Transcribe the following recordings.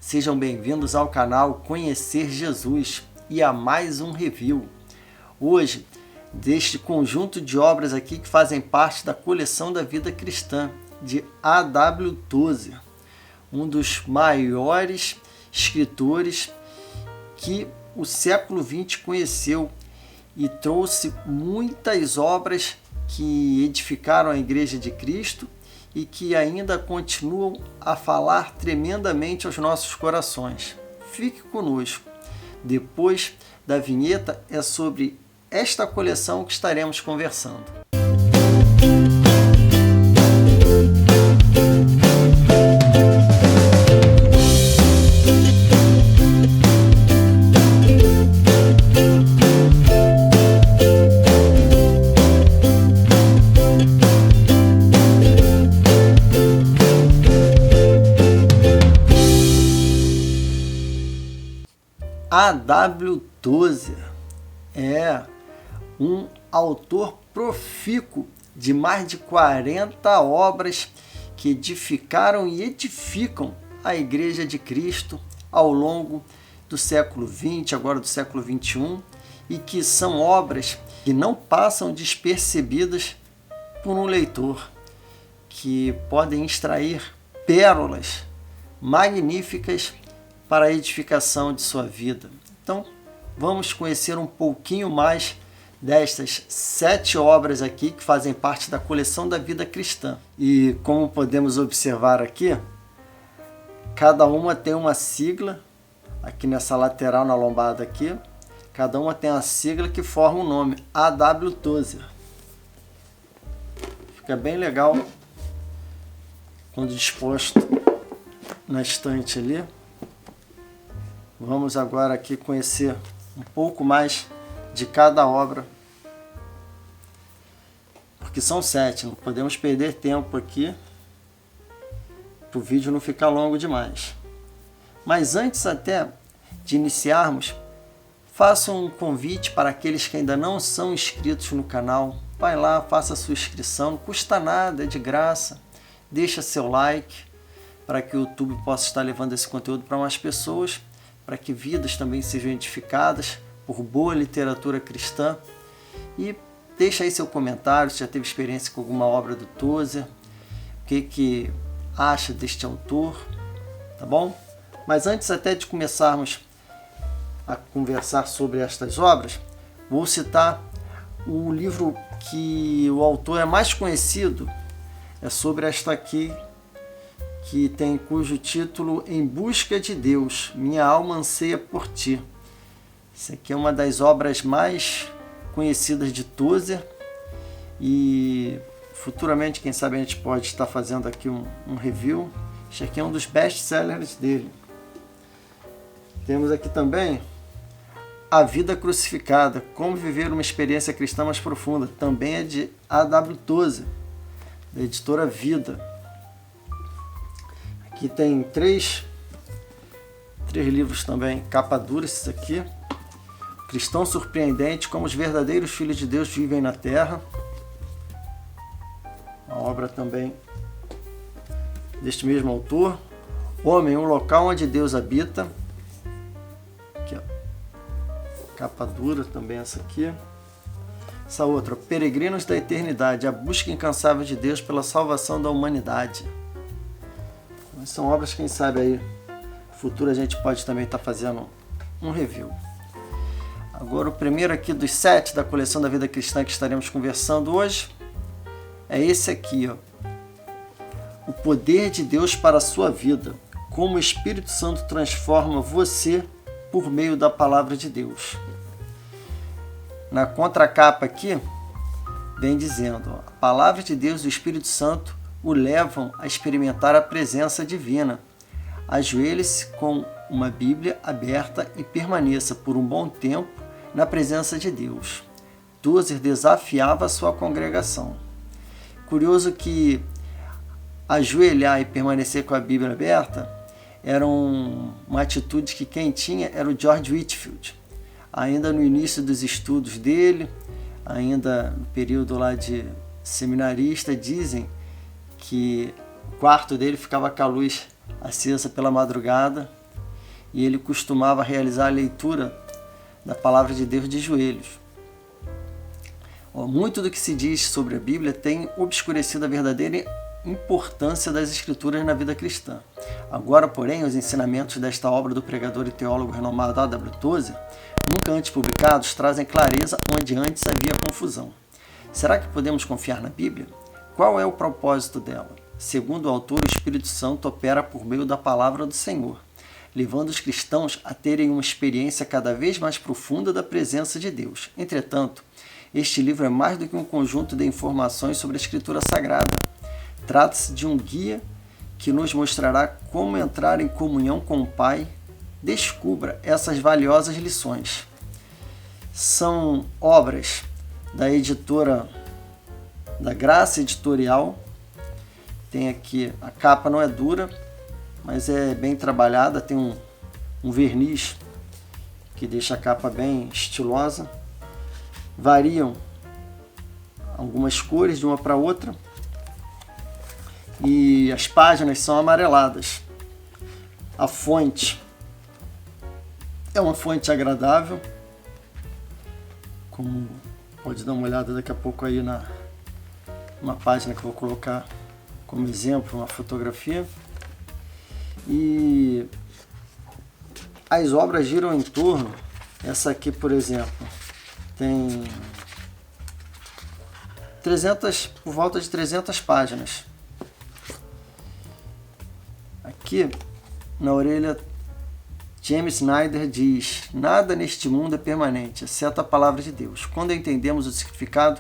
Sejam bem-vindos ao canal Conhecer Jesus e a mais um review. Hoje, deste conjunto de obras aqui que fazem parte da coleção da vida cristã de A.W. Tozer, um dos maiores escritores que o século XX conheceu e trouxe muitas obras que edificaram a Igreja de Cristo e que ainda continuam a falar tremendamente aos nossos corações. Fique conosco. Depois da vinheta é sobre esta coleção que estaremos conversando. A.W. Tozer é um autor profícuo de mais de 40 obras que edificaram e edificam a Igreja de Cristo ao longo do século XX, agora do século XXI, e que são obras que não passam despercebidas por um leitor, que podem extrair pérolas magníficas para a edificação de sua vida. Então, vamos conhecer um pouquinho mais destas 7 obras aqui que fazem parte da coleção da vida cristã. E como podemos observar aqui, cada uma tem uma sigla, aqui nessa lateral, na lombada aqui, cada uma tem uma sigla que forma um nome, A.W. Tozer. Fica bem legal quando disposto na estante ali. Vamos agora aqui conhecer um pouco mais de cada obra, porque são 7, não podemos perder tempo aqui para o vídeo não ficar longo demais. Mas antes até de iniciarmos, faço um convite para aqueles que ainda não são inscritos no canal. Vai lá, faça a sua inscrição, não custa nada, é de graça. Deixa seu like para que o YouTube possa estar levando esse conteúdo para mais pessoas, para que vidas também sejam edificadas por boa literatura cristã. E deixa aí seu comentário, se já teve experiência com alguma obra do Tozer, o que acha deste autor, tá bom? Mas antes até de começarmos a conversar sobre estas obras, vou citar o livro que o autor é mais conhecido, é sobre esta aqui, cujo título Em Busca de Deus, Minha Alma Anseia por Ti. Essa aqui é uma das obras mais conhecidas de Tozer e futuramente, quem sabe, a gente pode estar fazendo aqui um review. Este aqui é um dos best-sellers dele. Temos aqui também A Vida Crucificada, Como Viver uma Experiência Cristã Mais Profunda, também é de A.W. Tozer, da editora Vida. Aqui tem três livros também, capa dura esses aqui. Cristão Surpreendente, Como os Verdadeiros Filhos de Deus Vivem na Terra. Uma obra também deste mesmo autor. Homem, um local onde Deus habita. Aqui, ó. Capa dura também essa aqui. Essa outra, Peregrinos da Eternidade, a busca incansável de Deus pela salvação da humanidade. São obras, quem sabe aí, no futuro a gente pode também estar fazendo um review. Agora o primeiro aqui dos 7 da coleção da vida cristã que estaremos conversando hoje é esse aqui, ó. O poder de Deus para a sua vida, como o Espírito Santo transforma você por meio da palavra de Deus. Na contracapa aqui, vem dizendo, ó, a palavra de Deus e o Espírito Santo o levam a experimentar a presença divina. Ajoelhe-se com uma Bíblia aberta e permaneça por um bom tempo na presença de Deus. Tozer desafiava a sua congregação. Curioso que ajoelhar e permanecer com a Bíblia aberta era uma atitude que quem tinha era o George Whitefield. Ainda no início dos estudos dele, ainda no período lá de seminarista, dizem que o quarto dele ficava com a luz acesa pela madrugada e ele costumava realizar a leitura da palavra de Deus de joelhos. Muito do que se diz sobre a Bíblia tem obscurecido a verdadeira importância das Escrituras na vida cristã. Agora, porém, os ensinamentos desta obra do pregador e teólogo renomado A.W. Tozer, nunca antes publicados, trazem clareza onde antes havia confusão. Será que podemos confiar na Bíblia? Qual é o propósito dela? Segundo o autor, o Espírito Santo opera por meio da palavra do Senhor, levando os cristãos a terem uma experiência cada vez mais profunda da presença de Deus. Entretanto, este livro é mais do que um conjunto de informações sobre a Escritura Sagrada. Trata-se de um guia que nos mostrará como entrar em comunhão com o Pai. Descubra essas valiosas lições. São obras da editora da Graça Editorial. Tem aqui, a capa não é dura, mas é bem trabalhada, tem um verniz que deixa a capa bem estilosa. Variam algumas cores de uma para outra e as páginas são amareladas. A fonte é uma fonte agradável, como pode dar uma olhada daqui a pouco aí uma página que eu vou colocar como exemplo, uma fotografia. E as obras giram em torno, essa aqui, por exemplo, tem por volta de 300 páginas. Aqui, na orelha, James Snyder diz: nada neste mundo é permanente, exceto a palavra de Deus. Quando entendemos o significado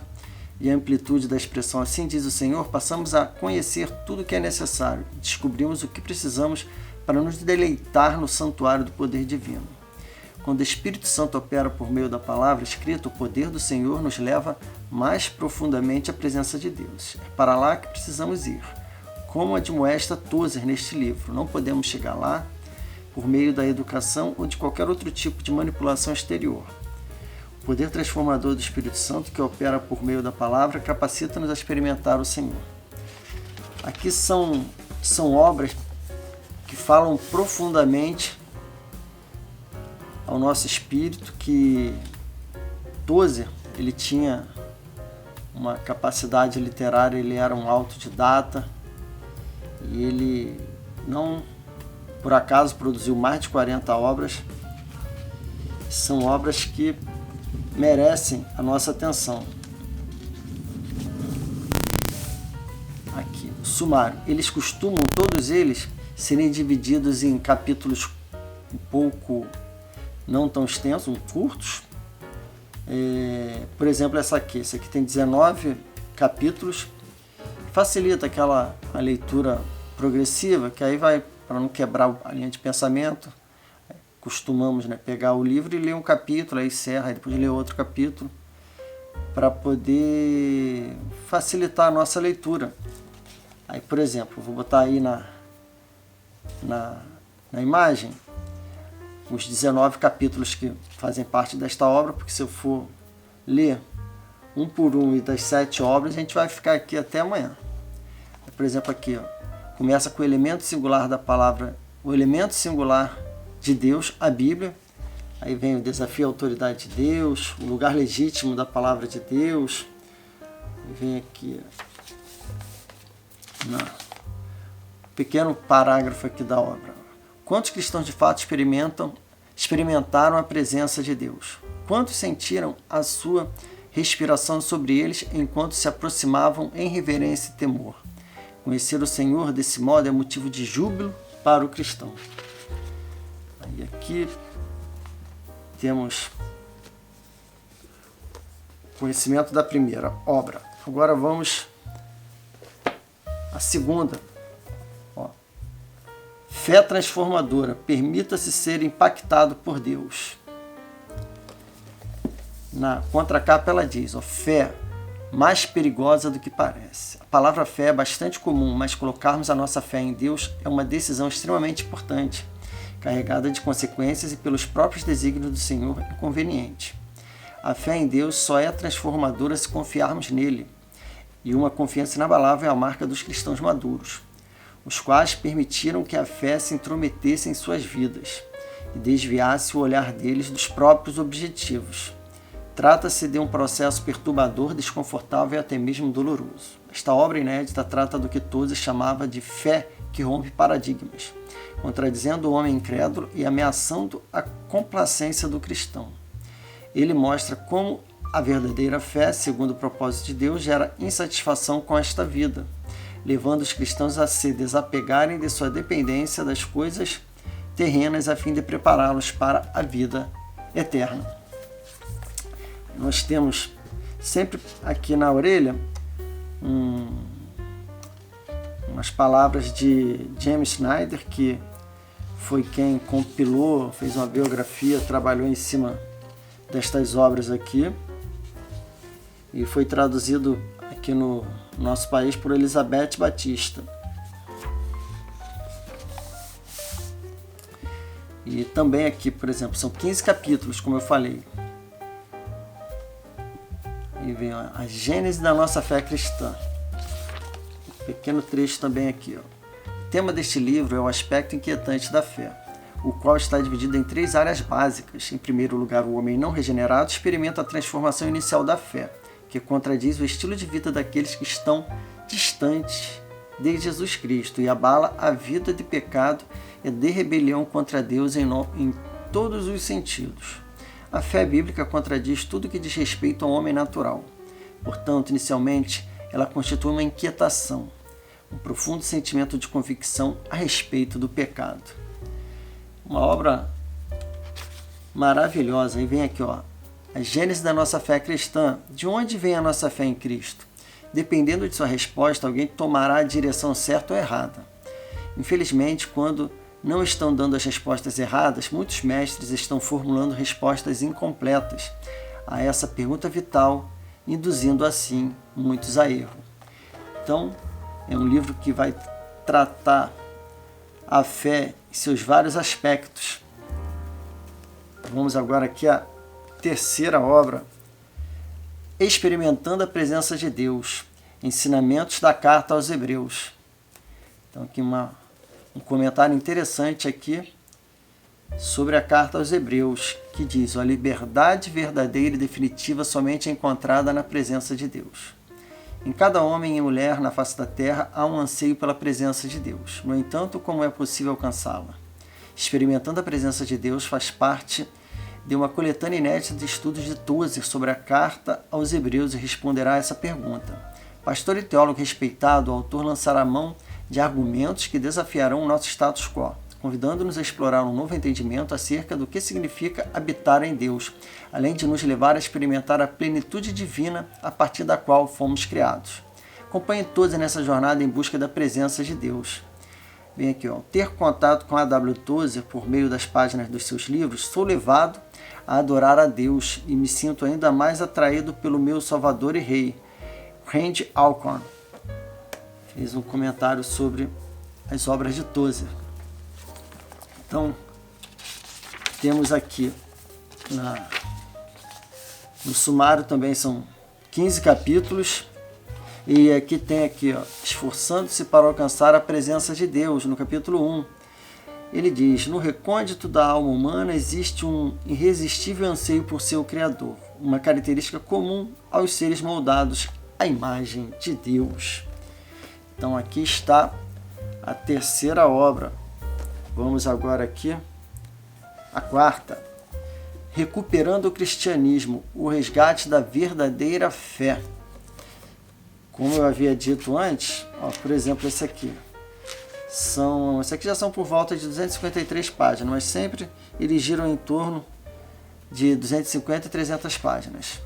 e a amplitude da expressão "assim diz o Senhor", passamos a conhecer tudo o que é necessário e descobrimos o que precisamos para nos deleitar no santuário do poder divino. Quando o Espírito Santo opera por meio da palavra escrita, o poder do Senhor nos leva mais profundamente à presença de Deus. É para lá que precisamos ir. Como admoesta Tozer neste livro, não podemos chegar lá por meio da educação ou de qualquer outro tipo de manipulação exterior. O poder transformador do Espírito Santo, que opera por meio da palavra, capacita-nos a experimentar o Senhor. Aqui são obras que falam profundamente ao nosso espírito, que Tozer, ele tinha uma capacidade literária, ele era um autodidata e ele não, por acaso, produziu mais de 40 obras. São obras que merecem a nossa atenção. Aqui, sumário. Eles costumam, todos eles, serem divididos em capítulos um pouco não tão extensos, curtos. Por exemplo, esse aqui tem 19 capítulos. Facilita a leitura progressiva, que aí vai, para não quebrar a linha de pensamento, costumamos, pegar o livro e ler um capítulo, aí encerra, aí depois ler outro capítulo, para poder facilitar a nossa leitura. Aí, por exemplo, vou botar aí na imagem os 19 capítulos que fazem parte desta obra, porque se eu for ler um por um e das 7 obras, a gente vai ficar aqui até amanhã. Por exemplo, aqui, começa com o elemento singular da palavra, o elemento singular de Deus, a Bíblia. Aí vem o desafio à autoridade de Deus, o lugar legítimo da palavra de Deus. Aí vem aqui pequeno parágrafo aqui da obra. Quantos cristãos de fato experimentaram a presença de Deus? Quantos sentiram a sua respiração sobre eles enquanto se aproximavam em reverência e temor? Conhecer o Senhor desse modo é motivo de júbilo para o cristão. Aí aqui temos conhecimento da primeira obra. Agora vamos à segunda. Fé transformadora. Permita-se ser impactado por Deus. Na contracapa ela diz: fé mais perigosa do que parece. A palavra fé é bastante comum, mas colocarmos a nossa fé em Deus é uma decisão extremamente importante, carregada de consequências e pelos próprios desígnios do Senhor inconveniente. A fé em Deus só é transformadora se confiarmos nele, e uma confiança inabalável é a marca dos cristãos maduros, os quais permitiram que a fé se intrometesse em suas vidas. e desviasse o olhar deles dos próprios objetivos. Trata-se de um processo perturbador, desconfortável e até mesmo doloroso. Esta obra inédita trata do que Tozer chamava de fé que rompe paradigmas, contradizendo o homem incrédulo e ameaçando a complacência do cristão. Ele mostra como a verdadeira fé, segundo o propósito de Deus, gera insatisfação com esta vida, levando os cristãos a se desapegarem de sua dependência das coisas terrenas a fim de prepará-los para a vida eterna. Nós temos sempre aqui na orelha umas palavras de James Snyder, que foi quem compilou, fez uma biografia, trabalhou em cima destas obras aqui, e foi traduzido aqui no nosso país por Elizabeth Batista. E também aqui, por exemplo, são 15 capítulos, como eu falei. E vem a gênese da nossa fé cristã. Um pequeno trecho também aqui. O tema deste livro é o aspecto inquietante da fé, o qual está dividido em 3 áreas básicas. Em primeiro lugar, o homem não regenerado experimenta a transformação inicial da fé, que contradiz o estilo de vida daqueles que estão distantes de Jesus Cristo e abala a vida de pecado e de rebelião contra Deus em todos os sentidos. A fé bíblica contradiz tudo que diz respeito ao homem natural. Portanto, inicialmente, ela constitui uma inquietação, um profundo sentimento de convicção a respeito do pecado. Uma obra maravilhosa. E vem aqui, ó, a gênese da nossa fé cristã. De onde vem a nossa fé em Cristo? Dependendo de sua resposta, alguém tomará a direção certa ou errada. Infelizmente, quando não estão dando as respostas erradas, muitos mestres estão formulando respostas incompletas a essa pergunta vital, induzindo assim muitos a erro. Então, é um livro que vai tratar a fé em seus vários aspectos. Vamos agora aqui à terceira obra, Experimentando a Presença de Deus, Ensinamentos da Carta aos Hebreus. Então, aqui um comentário interessante aqui sobre a Carta aos Hebreus, que diz: a liberdade verdadeira e definitiva somente é encontrada na presença de Deus. Em cada homem e mulher na face da terra há um anseio pela presença de Deus. No entanto, como é possível alcançá-la? Experimentando a Presença de Deus faz parte de uma coletânea inédita de estudos de Tozer sobre a Carta aos Hebreus e responderá a essa pergunta. Pastor e teólogo respeitado, o autor lançará mão de argumentos que desafiarão o nosso status quo, convidando-nos a explorar um novo entendimento acerca do que significa habitar em Deus, além de nos levar a experimentar a plenitude divina a partir da qual fomos criados. Acompanhe Tozer nessa jornada em busca da presença de Deus. Bem aqui, ó, ter contato com a W. Tozer por meio das páginas dos seus livros, sou levado a adorar a Deus e me sinto ainda mais atraído pelo meu Salvador e Rei, Randy Alcorn. Fez um comentário sobre as obras de Tozer. Então, temos aqui no sumário também são 15 capítulos. E aqui tem aqui, ó, esforçando-se para alcançar a presença de Deus, no capítulo 1. Ele diz: no recôndito da alma humana existe um irresistível anseio por seu Criador, uma característica comum aos seres moldados à imagem de Deus. Então aqui está a terceira obra. Vamos agora aqui a quarta. Recuperando o cristianismo, o resgate da verdadeira fé. Como eu havia dito antes, ó, por exemplo, esse aqui. Esse aqui já são por volta de 253 páginas, mas sempre eles giram em torno de 250 e 300 páginas.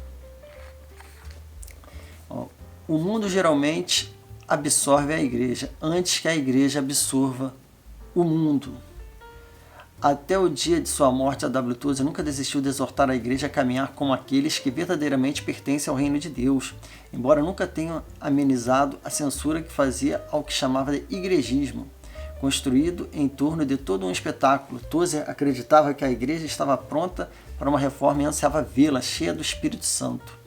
Ó, o mundo geralmente absorve a igreja antes que a igreja absorva o mundo. Até o dia de sua morte, a W. Tozer nunca desistiu de exortar a igreja a caminhar como aqueles que verdadeiramente pertencem ao reino de Deus, embora nunca tenha amenizado a censura que fazia ao que chamava de igrejismo, construído em torno de todo um espetáculo. Tozer acreditava que a igreja estava pronta para uma reforma e ansiava vê-la cheia do Espírito Santo,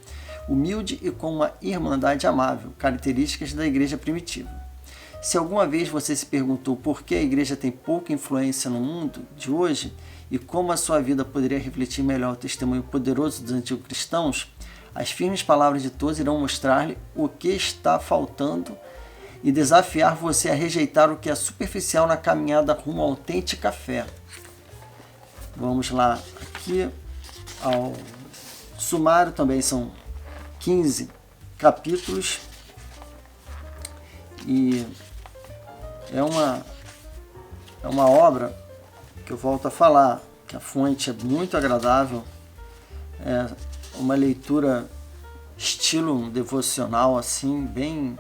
humilde e com uma irmandade amável, características da igreja primitiva. Se alguma vez você se perguntou por que a igreja tem pouca influência no mundo de hoje e como a sua vida poderia refletir melhor o testemunho poderoso dos antigos cristãos, as firmes palavras de Tozer irão mostrar-lhe o que está faltando e desafiar você a rejeitar o que é superficial na caminhada rumo à autêntica fé. Vamos lá, aqui ao sumário, também são 15 capítulos e é uma obra que eu volto a falar, que a fonte é muito agradável, é uma leitura estilo devocional, assim, bem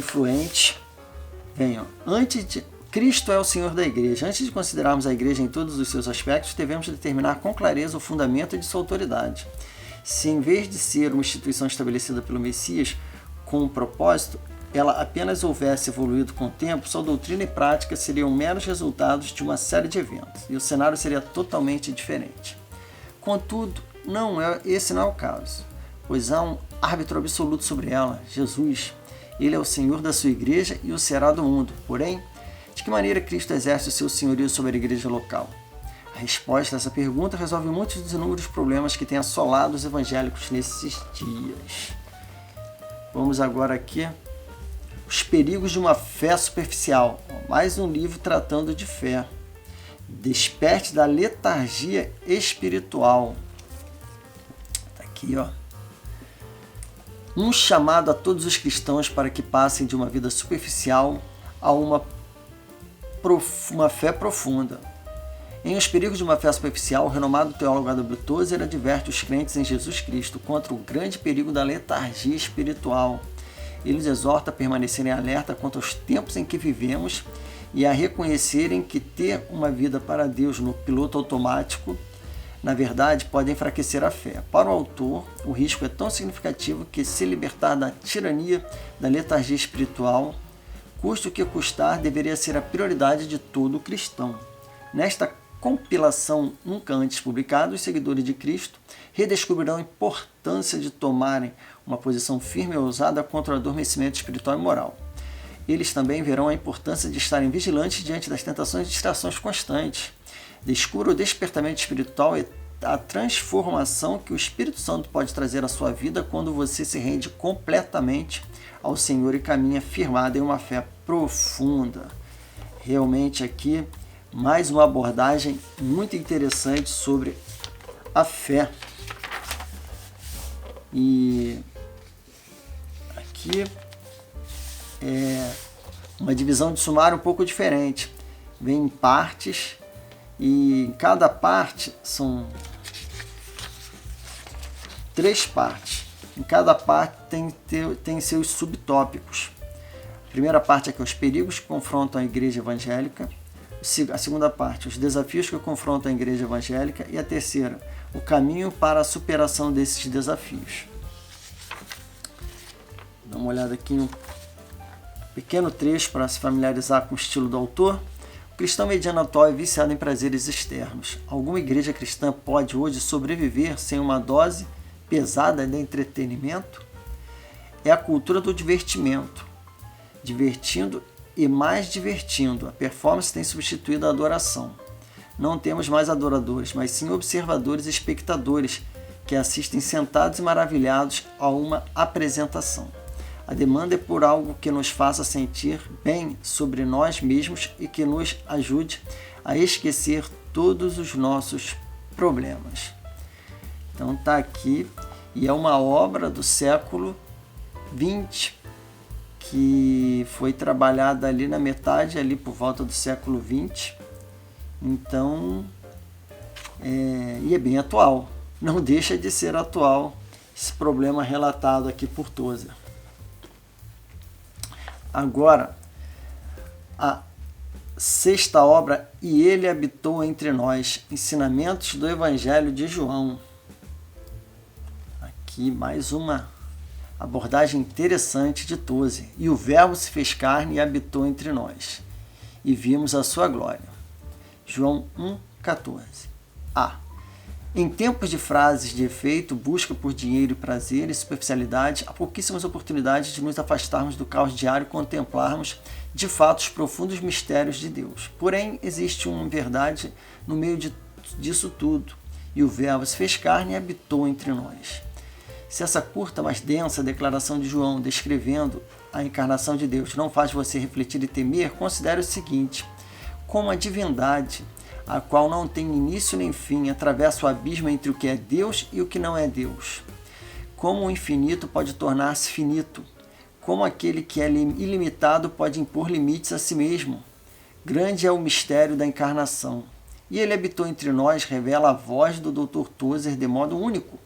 fluente. Bem, Cristo é o Senhor da igreja. Antes de considerarmos a igreja em todos os seus aspectos, devemos determinar com clareza o fundamento de sua autoridade. Se em vez de ser uma instituição estabelecida pelo Messias com um propósito, ela apenas houvesse evoluído com o tempo, sua doutrina e prática seriam meros resultados de uma série de eventos, e o cenário seria totalmente diferente. Contudo, esse não é o caso, pois há um árbitro absoluto sobre ela, Jesus. Ele é o Senhor da sua igreja e o será do mundo. Porém, de que maneira Cristo exerce o seu senhorio sobre a igreja local? A resposta a essa pergunta resolve muitos dos inúmeros problemas que têm assolado os evangélicos nesses dias. Vamos agora aqui. Os perigos de uma fé superficial. Mais um livro tratando de fé. Desperte da letargia espiritual. Está aqui, ó. Um chamado a todos os cristãos para que passem de uma vida superficial a uma fé profunda. Em Os Perigos de uma Fé Superficial, o renomado teólogo W. Tozer adverte os crentes em Jesus Cristo contra o grande perigo da letargia espiritual. Ele os exorta a permanecerem alerta quanto aos tempos em que vivemos e a reconhecerem que ter uma vida para Deus no piloto automático, na verdade, pode enfraquecer a fé. Para o autor, o risco é tão significativo que se libertar da tirania da letargia espiritual, custe o que custar, deveria ser a prioridade de todo cristão. Nesta compilação nunca antes publicada, os seguidores de Cristo redescobrirão a importância de tomarem uma posição firme e ousada contra o adormecimento espiritual e moral. Eles também verão a importância de estarem vigilantes diante das tentações e distrações constantes. Descubra o despertamento espiritual e a transformação que o Espírito Santo pode trazer à sua vida quando você se rende completamente ao Senhor e caminha firmado em uma fé profunda. Realmente aqui, mais uma abordagem muito interessante sobre a fé. E aqui é uma divisão de sumário um pouco diferente. Vem em partes e em cada parte são 3 partes. Em cada parte tem seus subtópicos. A primeira parte aqui é os perigos que confrontam a igreja evangélica. A segunda parte, os desafios que confrontam a igreja evangélica. E a terceira, o caminho para a superação desses desafios. Dá uma olhada aqui em um pequeno trecho para se familiarizar com o estilo do autor. O cristão mediano atual é viciado em prazeres externos. Alguma igreja cristã pode hoje sobreviver sem uma dose pesada de entretenimento? É a cultura do divertimento. Divertindo e mais divertindo. A performance tem substituído a adoração. Não temos mais adoradores, mas sim observadores e espectadores que assistem sentados e maravilhados a uma apresentação. A demanda é por algo que nos faça sentir bem sobre nós mesmos e que nos ajude a esquecer todos os nossos problemas. Então está aqui, e é uma obra do século XX, que foi trabalhada ali na metade, ali por volta do século XX. Então, e é bem atual. Não deixa de ser atual esse problema relatado aqui por Tozer. Agora, a 6ª obra, E Ele Habitou Entre Nós, Ensinamentos do Evangelho de João. Aqui mais uma abordagem interessante de Tozer. E o Verbo se fez carne e habitou entre nós, e vimos a sua glória. João 1,14. A. Em tempos de frases de efeito, busca por dinheiro e prazer e superficialidade, há pouquíssimas oportunidades de nos afastarmos do caos diário e contemplarmos, de fato, os profundos mistérios de Deus. Porém, existe uma verdade no meio disso tudo, e o Verbo se fez carne e habitou entre nós. Se essa curta, mas densa declaração de João descrevendo a encarnação de Deus não faz você refletir e temer, considere o seguinte: como a divindade, a qual não tem início nem fim, atravessa o abismo entre o que é Deus e o que não é Deus. Como o infinito pode tornar-se finito, como aquele que é ilimitado pode impor limites a si mesmo. Grande é o mistério da encarnação. E ele habitou entre nós, revela a voz do Dr. Tozer de modo único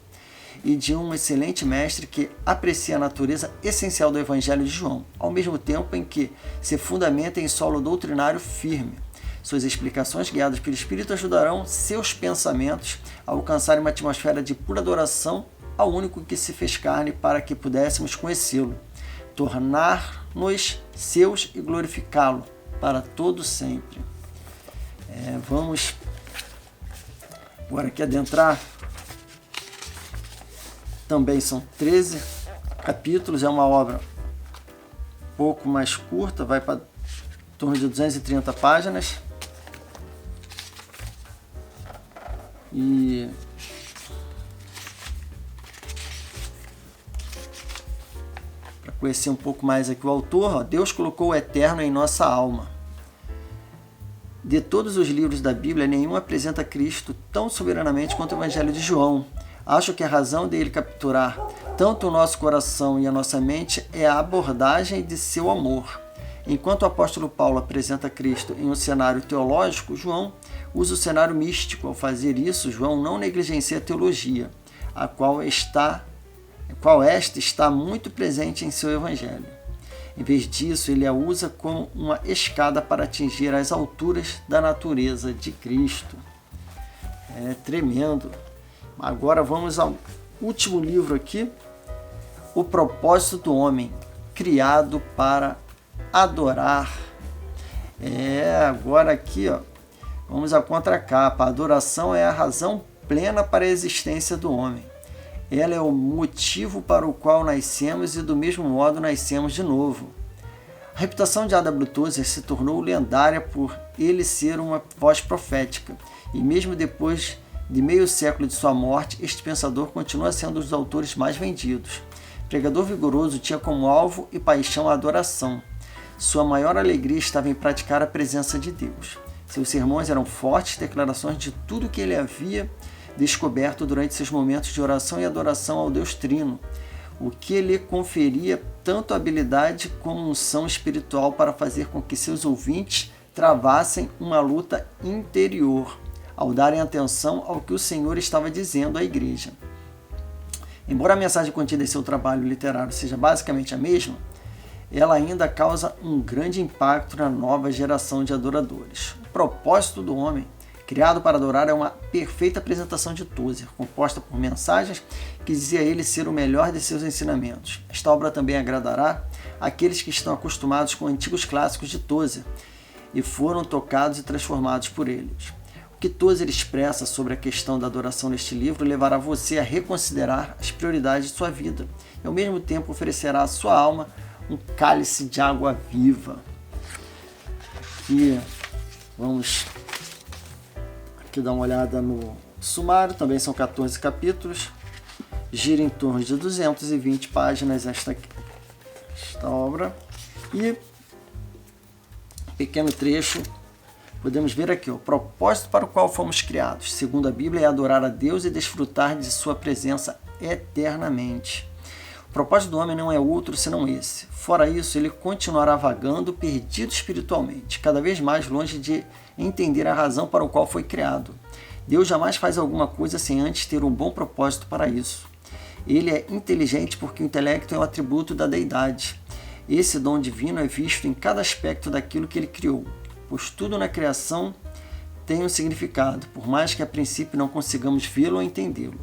e de um excelente mestre que aprecia a natureza essencial do Evangelho de João, ao mesmo tempo em que se fundamenta em solo doutrinário firme. Suas explicações, guiadas pelo Espírito, ajudarão seus pensamentos a alcançarem uma atmosfera de pura adoração ao único que se fez carne para que pudéssemos conhecê-lo, tornar-nos seus e glorificá-lo para todo sempre. Vamos agora aqui adentrar. Também são 13 capítulos, é uma obra um pouco mais curta, vai para em torno de 230 páginas. E para conhecer um pouco mais aqui o autor, Deus colocou o eterno em nossa alma. De todos os livros da Bíblia, nenhum apresenta Cristo tão soberanamente quanto o Evangelho de João. Acho que a razão dele capturar tanto o nosso coração e a nossa mente é a abordagem de seu amor. Enquanto o apóstolo Paulo apresenta Cristo em um cenário teológico, João usa o cenário místico. Ao fazer isso, João não negligencia a teologia, a qual esta está muito presente em seu evangelho. Em vez disso, ele a usa como uma escada para atingir as alturas da natureza de Cristo. É tremendo. Agora vamos ao último livro aqui, O Propósito do Homem, criado para adorar. Agora aqui, vamos à contracapa. A adoração é a razão plena para a existência do homem. Ela é o motivo para o qual nascemos e do mesmo modo nascemos de novo. A reputação de A.W. Tozer se tornou lendária por ele ser uma voz profética, e mesmo depois de meio século de sua morte, este pensador continua sendo um dos autores mais vendidos. Pregador vigoroso, tinha como alvo e paixão a adoração. Sua maior alegria estava em praticar a presença de Deus. Seus sermões eram fortes declarações de tudo que ele havia descoberto durante seus momentos de oração e adoração ao Deus Trino, o que lhe conferia tanto habilidade como unção espiritual para fazer com que seus ouvintes travassem uma luta interior, ao darem atenção ao que o Senhor estava dizendo à igreja. Embora a mensagem contida em seu trabalho literário seja basicamente a mesma, ela ainda causa um grande impacto na nova geração de adoradores. O propósito do homem, criado para adorar, é uma perfeita apresentação de Tozer, composta por mensagens que dizia ele ser o melhor de seus ensinamentos. Esta obra também agradará àqueles que estão acostumados com antigos clássicos de Tozer e foram tocados e transformados por eles. O que Tozer expressa sobre a questão da adoração neste livro levará você a reconsiderar as prioridades de sua vida e, ao mesmo tempo, oferecerá à sua alma um cálice de água viva. Aqui, vamos aqui dar uma olhada no sumário, também são 14 capítulos, gira em torno de 220 páginas esta obra, e pequeno trecho. Podemos ver aqui, o propósito para o qual fomos criados, segundo a Bíblia, é adorar a Deus e desfrutar de sua presença eternamente. O propósito do homem não é outro senão esse. Fora isso, ele continuará vagando, perdido espiritualmente, cada vez mais longe de entender a razão para o qual foi criado. Deus jamais faz alguma coisa sem antes ter um bom propósito para isso. Ele é inteligente porque o intelecto é um atributo da deidade. Esse dom divino é visto em cada aspecto daquilo que ele criou, pois tudo na criação tem um significado, por mais que a princípio não consigamos vê-lo ou entendê-lo.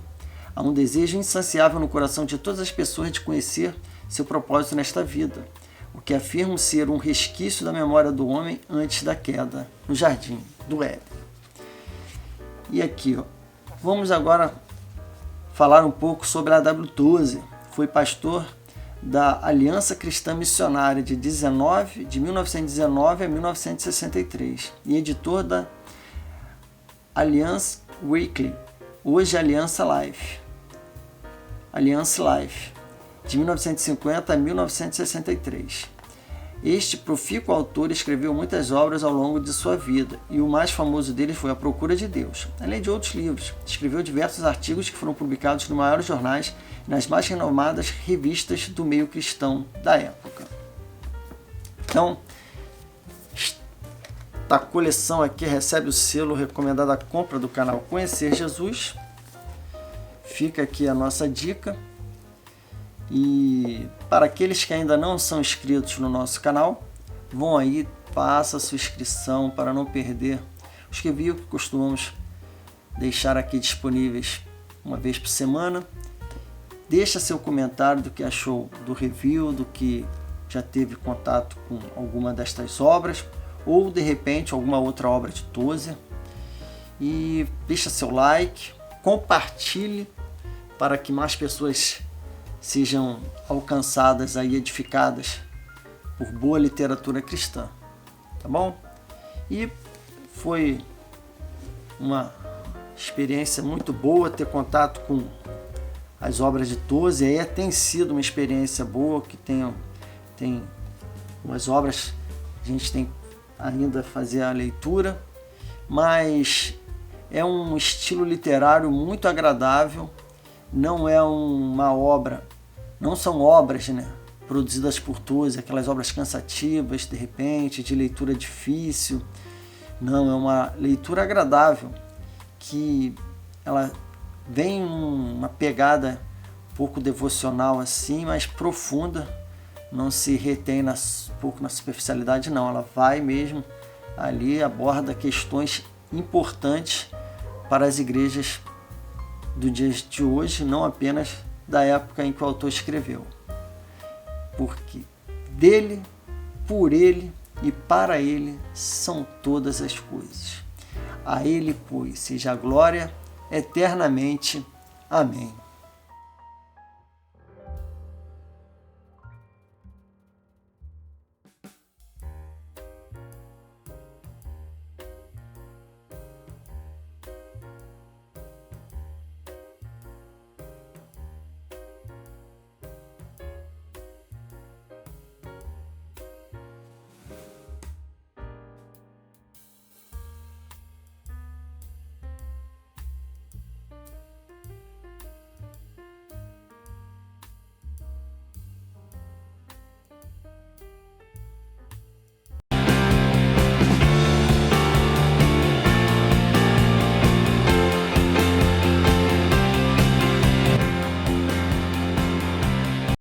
Há um desejo insaciável no coração de todas as pessoas de conhecer seu propósito nesta vida, o que afirma ser um resquício da memória do homem antes da queda, no jardim do Éden. E aqui, Vamos agora falar um pouco sobre a A.W. Tozer. Foi pastor da Aliança Cristã Missionária de 1919 a 1963 e editor da Alliance Weekly, hoje Aliança Life, de 1950 a 1963. Este profícuo autor escreveu muitas obras ao longo de sua vida, e o mais famoso deles foi A Procura de Deus, além de outros livros. Escreveu diversos artigos que foram publicados nos maiores jornais e nas mais renomadas revistas do meio cristão da época. Então, esta coleção aqui recebe o selo recomendado à compra do canal Conhecer Jesus. Fica aqui a nossa dica. E para aqueles que ainda não são inscritos no nosso canal, vão aí, faça a sua inscrição para não perder os reviews que costumamos deixar aqui disponíveis uma vez por semana. Deixa seu comentário do que achou do review, do que já teve contato com alguma destas obras, ou de repente alguma outra obra de Tozer. E deixa seu like, compartilhe para que mais pessoas sejam alcançadas e edificadas por boa literatura cristã, tá bom? E foi uma experiência muito boa ter contato com as obras de Tozer. Tem sido uma experiência boa, que tem umas obras, a gente tem ainda a fazer a leitura, mas é um estilo literário muito agradável, não é uma obra, não são obras, produzidas por Tozer, aquelas obras cansativas, de repente, de leitura difícil. Não, é uma leitura agradável, que ela vem uma pegada um pouco devocional assim, mas profunda, não se retém um pouco na superficialidade, não. Ela vai mesmo ali, aborda questões importantes para as igrejas do dia de hoje, não apenas da época em que o autor escreveu. Porque dele, por ele e para ele são todas as coisas. A ele, pois, seja a glória eternamente. Amém.